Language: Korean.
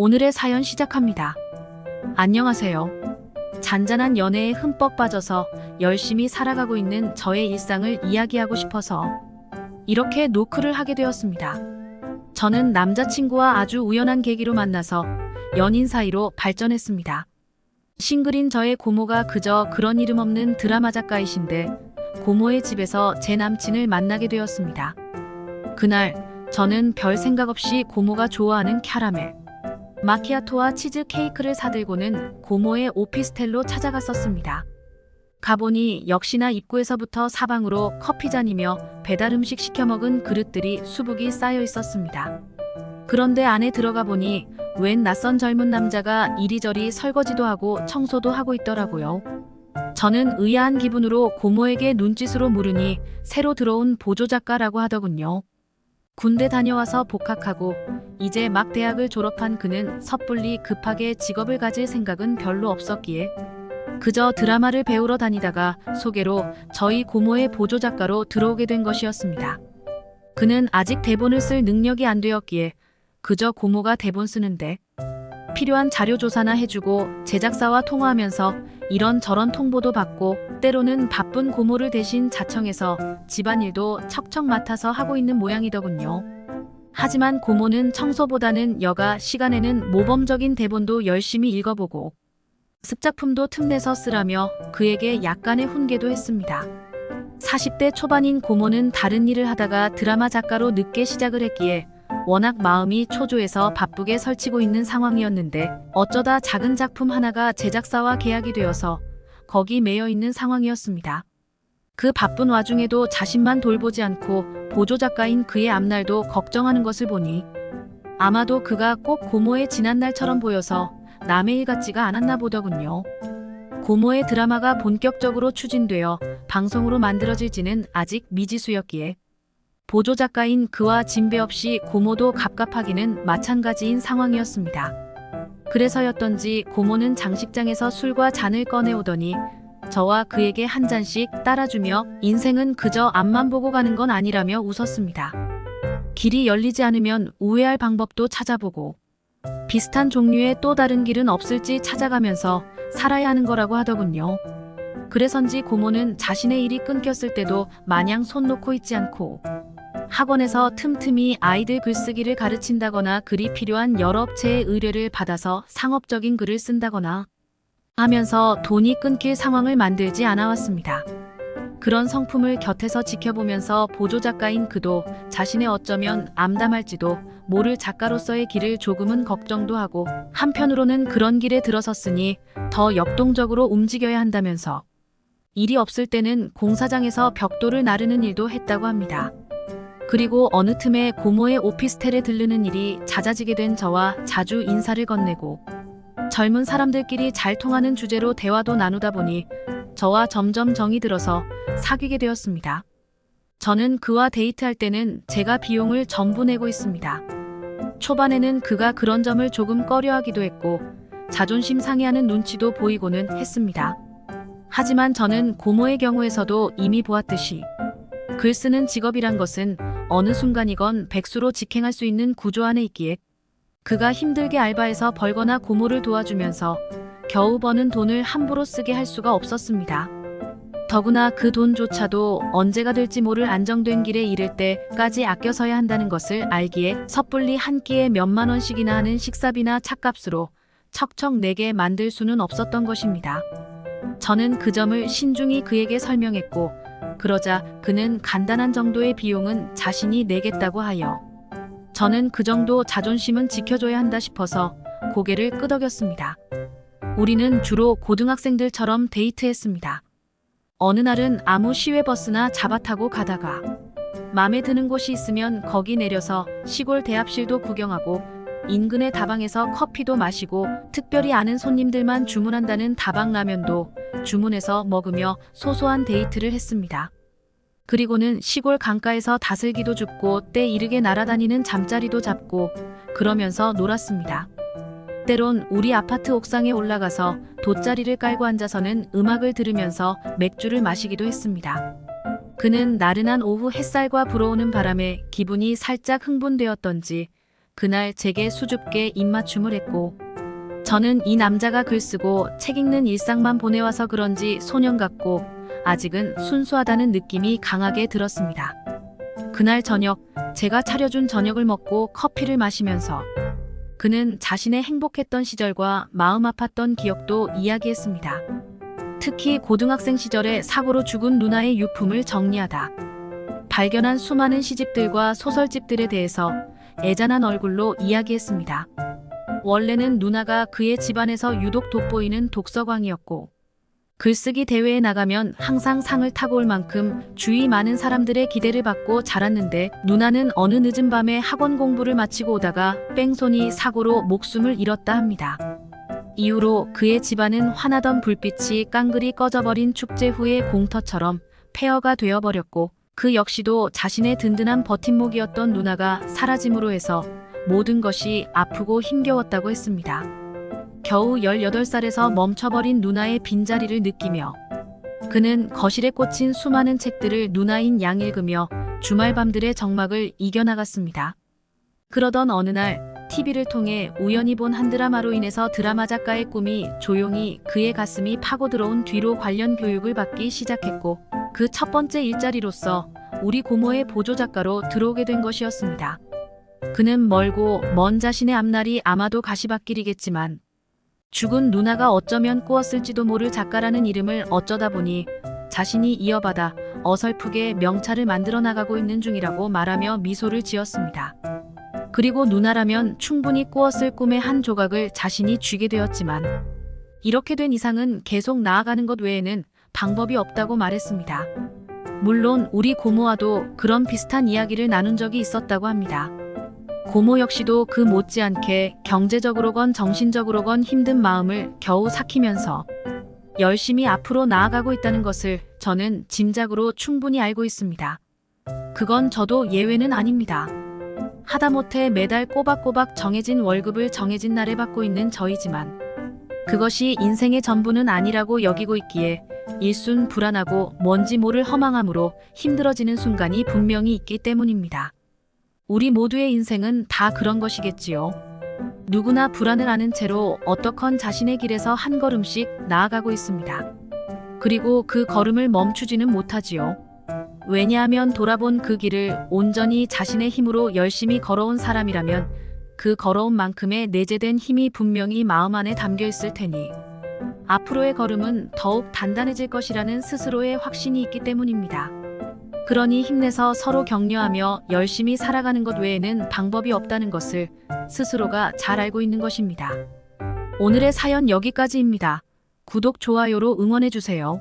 오늘의 사연 시작합니다. 안녕하세요. 잔잔한 연애에 흠뻑 빠져서 열심히 살아가고 있는 저의 일상을 이야기하고 싶어서 이렇게 노크를 하게 되었습니다. 저는 남자친구와 아주 우연한 계기로 만나서 연인 사이로 발전했습니다. 싱글인 저의 고모가 그저 그런 이름 없는 드라마 작가이신데 고모의 집에서 제 남친을 만나게 되었습니다. 그날 저는 별 생각 없이 고모가 좋아하는 캐러멜, 마키아토와 치즈 케이크를 사들고는 고모의 오피스텔로 찾아갔었습니다. 가보니 역시나 입구에서부터 사방으로 커피잔이며 배달 음식 시켜 먹은 그릇들이 수북이 쌓여 있었습니다. 그런데 안에 들어가 보니 웬 낯선 젊은 남자가 이리저리 설거지도 하고 청소도 하고 있더라고요. 저는 의아한 기분으로 고모에게 눈짓으로 물으니 새로 들어온 보조작가라고 하더군요. 군대 다녀와서 복학하고 이제 막 대학을 졸업한 그는 섣불리 급하게 직업을 가질 생각은 별로 없었기에 그저 드라마를 배우러 다니다가 소개로 저희 고모의 보조작가로 들어오게 된 것이었습니다. 그는 아직 대본을 쓸 능력이 안 되었기에 그저 고모가 대본 쓰는데 필요한 자료 조사나 해주고 제작사와 통화하면서 이런저런 통보도 받고 때로는 바쁜 고모를 대신 자청해서 집안일도 척척 맡아서 하고 있는 모양이더군요. 하지만 고모는 청소보다는 여가 시간에는 모범적인 대본도 열심히 읽어보고 습작품도 틈내서 쓰라며 그에게 약간의 훈계도 했습니다. 40대 초반인 고모는 다른 일을 하다가 드라마 작가로 늦게 시작을 했기에 워낙 마음이 초조해서 바쁘게 설치고 있는 상황이었는데 어쩌다 작은 작품 하나가 제작사와 계약이 되어서 거기 매여 있는 상황이었습니다. 그 바쁜 와중에도 자신만 돌보지 않고 보조작가인 그의 앞날도 걱정하는 것을 보니 아마도 그가 꼭 고모의 지난날처럼 보여서 남의 일 같지가 않았나 보더군요. 고모의 드라마가 본격적으로 추진되어 방송으로 만들어질지는 아직 미지수였기에 보조작가인 그와 진배 없이 고모도 갑갑하기는 마찬가지인 상황이었습니다. 그래서였던지 고모는 장식장에서 술과 잔을 꺼내오더니 저와 그에게 한 잔씩 따라주며 인생은 그저 앞만 보고 가는 건 아니라며 웃었습니다. 길이 열리지 않으면 우회할 방법도 찾아보고 비슷한 종류의 또 다른 길은 없을지 찾아가면서 살아야 하는 거라고 하더군요. 그래서인지 고모는 자신의 일이 끊겼을 때도 마냥 손 놓고 있지 않고 학원에서 틈틈이 아이들 글쓰기를 가르친다거나 글이 필요한 여러 업체의 의뢰를 받아서 상업적인 글을 쓴다거나 하면서 돈이 끊길 상황을 만들지 않아왔습니다. 그런 성품을 곁에서 지켜보면서 보조작가인 그도 자신의 어쩌면 암담할지도 모를 작가로서의 길을 조금은 걱정도 하고 한편으로는 그런 길에 들어섰으니 더 역동적으로 움직여야 한다면서 일이 없을 때는 공사장에서 벽돌을 나르는 일도 했다고 합니다. 그리고 어느 틈에 고모의 오피스텔에 들르는 일이 잦아지게 된 저와 자주 인사를 건네고 젊은 사람들끼리 잘 통하는 주제로 대화도 나누다 보니 저와 점점 정이 들어서 사귀게 되었습니다. 저는 그와 데이트할 때는 제가 비용을 전부 내고 있습니다. 초반에는 그가 그런 점을 조금 꺼려하기도 했고 자존심 상해하는 눈치도 보이고는 했습니다. 하지만 저는 고모의 경우에서도 이미 보았듯이 글 쓰는 직업이란 것은 어느 순간이건 백수로 직행할 수 있는 구조 안에 있기에 그가 힘들게 알바해서 벌거나 고모를 도와주면서 겨우 버는 돈을 함부로 쓰게 할 수가 없었습니다. 더구나 그 돈조차도 언제가 될지 모를 안정된 길에 이를 때까지 아껴 서야 한다는 것을 알기에 섣불리 한 끼에 몇만 원씩이나 하는 식사비나 차값으로 척척 내게 만들 수는 없었던 것입니다. 저는 그 점을 신중히 그에게 설명했고 그러자 그는 간단한 정도의 비용은 자신이 내겠다고 하여 저는 그 정도 자존심은 지켜줘야 한다 싶어서 고개를 끄덕였습니다. 우리는 주로 고등학생들처럼 데이트했습니다. 어느 날은 아무 시외버스나 잡아 타고 가다가 마음에 드는 곳이 있으면 거기 내려서 시골 대합실도 구경하고 인근의 다방에서 커피도 마시고 특별히 아는 손님들만 주문한다는 다방라면도 주문해서 먹으며 소소한 데이트를 했습니다. 그리고는 시골 강가에서 다슬기도 줍고 때 이르게 날아다니는 잠자리도 잡고 그러면서 놀았습니다. 때론 우리 아파트 옥상에 올라가서 돗자리를 깔고 앉아서는 음악을 들으면서 맥주를 마시기도 했습니다. 그는 나른한 오후 햇살과 불어오는 바람에 기분이 살짝 흥분되었던지 그날 제게 수줍게 입맞춤을 했고, 저는 이 남자가 글 쓰고 책 읽는 일상만 보내와서 그런지 소년 같고 아직은 순수하다는 느낌이 강하게 들었습니다. 그날 저녁, 제가 차려준 저녁을 먹고 커피를 마시면서 그는 자신의 행복했던 시절과 마음 아팠던 기억도 이야기했습니다. 특히 고등학생 시절에 사고로 죽은 누나의 유품을 정리하다 발견한 수많은 시집들과 소설집들에 대해서 애잔한 얼굴로 이야기했습니다. 원래는 누나가 그의 집안에서 유독 돋보이는 독서광이었고, 글쓰기 대회에 나가면 항상 상을 타고 올 만큼 주위 많은 사람들의 기대를 받고 자랐는데, 누나는 어느 늦은 밤에 학원 공부를 마치고 오다가 뺑소니 사고로 목숨을 잃었다 합니다. 이후로 그의 집안은 환하던 불빛이 깡그리 꺼져버린 축제 후의 공터처럼 폐허가 되어버렸고, 그 역시도 자신의 든든한 버팀목이었던 누나가 사라짐으로 해서 모든 것이 아프고 힘겨웠다고 했습니다. 겨우 18살에서 멈춰버린 누나의 빈자리를 느끼며 그는 거실에 꽂힌 수많은 책들을 누나인 양 읽으며 주말 밤들의 적막을 이겨나갔습니다. 그러던 어느 날 TV를 통해 우연히 본 한 드라마로 인해서 드라마 작가의 꿈이 조용히 그의 가슴이 파고들어온 뒤로 관련 교육을 받기 시작했고, 그 첫 번째 일자리로서 우리 고모의 보조작가로 들어오게 된 것이었습니다. 그는 멀고 먼 자신의 앞날이 아마도 가시밭길이겠지만 죽은 누나가 어쩌면 꾸었을지도 모를 작가라는 이름을 어쩌다 보니 자신이 이어받아 어설프게 명찰을 만들어 나가고 있는 중이라고 말하며 미소를 지었습니다. 그리고 누나라면 충분히 꾸었을 꿈의 한 조각을 자신이 쥐게 되었지만 이렇게 된 이상은 계속 나아가는 것 외에는 방법이 없다고 말했습니다. 물론 우리 고모와도 그런 비슷한 이야기를 나눈 적이 있었다고 합니다. 고모 역시도 그 못지않게 경제적으로건 정신적으로건 힘든 마음을 겨우 삭히면서 열심히 앞으로 나아가고 있다는 것을 저는 짐작으로 충분히 알고 있습니다. 그건 저도 예외는 아닙니다. 하다못해 매달 꼬박꼬박 정해진 월급을 정해진 날에 받고 있는 저이지만 그것이 인생의 전부는 아니라고 여기고 있기에 일순 불안하고 뭔지 모를 허망함으로 힘들어지는 순간이 분명히 있기 때문입니다. 우리 모두의 인생은 다 그런 것이겠지요. 누구나 불안을 아는 채로 어떻건 자신의 길에서 한 걸음씩 나아가고 있습니다. 그리고 그 걸음을 멈추지는 못하지요. 왜냐하면 돌아본 그 길을 온전히 자신의 힘으로 열심히 걸어온 사람이라면 그 걸어온 만큼의 내재된 힘이 분명히 마음 안에 담겨 있을 테니 앞으로의 걸음은 더욱 단단해질 것이라는 스스로의 확신이 있기 때문입니다. 그러니 힘내서 서로 격려하며 열심히 살아가는 것 외에는 방법이 없다는 것을 스스로가 잘 알고 있는 것입니다. 오늘의 사연 여기까지입니다. 구독, 좋아요로 응원해주세요.